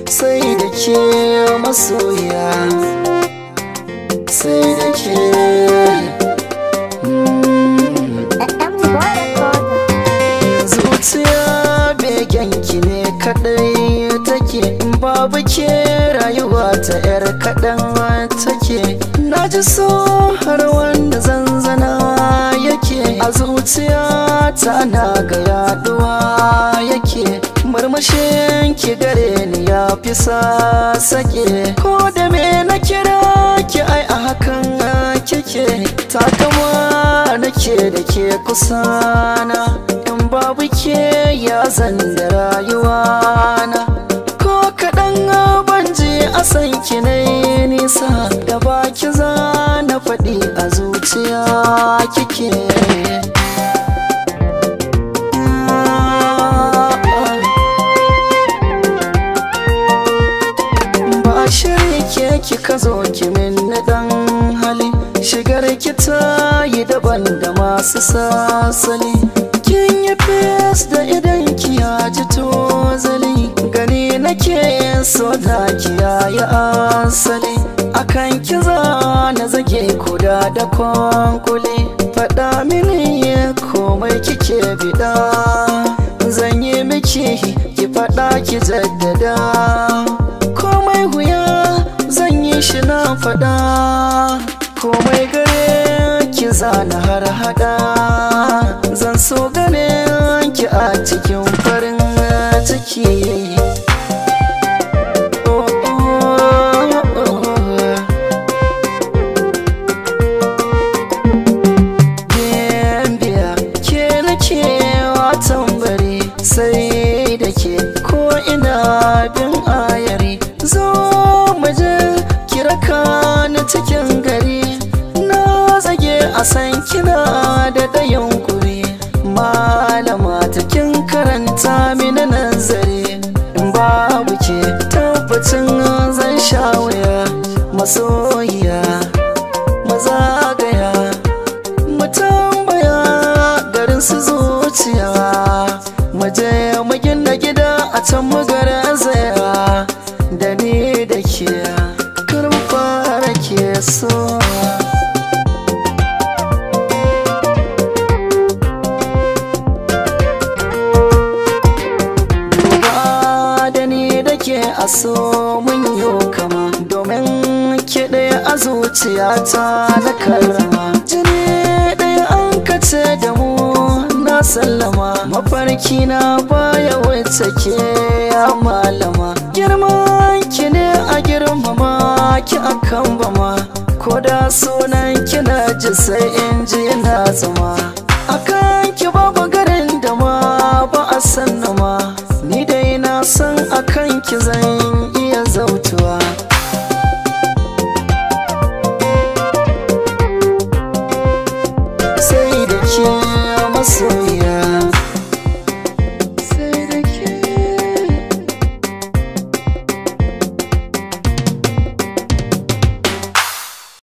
sai da ke masoya, sai da ke. Zuciya begenki ne kadai take, in babu ke rayuwa ta yar kaɗan take. Na ji so har wanda zanzana yake a zuciya ta, na ga yaduwa yake. Murmushin ki gare ni ya fi sake, ko da me na kira ki ai a hakan kike. Takama nake da ke kusana, in babu ke ya zan da rayuwa na. Ko kaɗan ban ji a san ki nai nisa, da baki za na faɗi a zuciya kike. Kika zo ki min dan hali, shigar ki ta yi daban da masu sasali. Kin yi fes da idan ki ya ji tozali, gani nake so da ki yayi asali. Akan ki za na zage kuda da kwankuli, faɗa mini komai kike bida, zan yi miki ki faɗa ki jaddada. Komai wuya zan yi shi na faɗa, komai gare ki zana har hada. Zan so ganin ki a cikin farin ciki. Gimbiya ke nake watan bare, sai da ke ko ina bin ayari. Zo ni cikin gari, na zage a san kina da ɗayan kuri. Malama ta kin karanta mini nazari, in babu ke tabbacin zan sha wuya. Masoyiya mazagaya mu tambaya garin su zuciya, mu je mu gina gida a can mu garzaya. Da ni da ke so duba da ni da ke a so mun yi kama, domin ke ɗaya a zuciyata na karrama. Jini ɗaya an kace da mu na sallama, mafarki na baya wacce ke ya malama. Girman ki ne a girmama ki akan bama, ko da sunan kina ji sai in ji na zama. Akan ki babu garin da ma ba a san ma, ni dai na san akan ki zan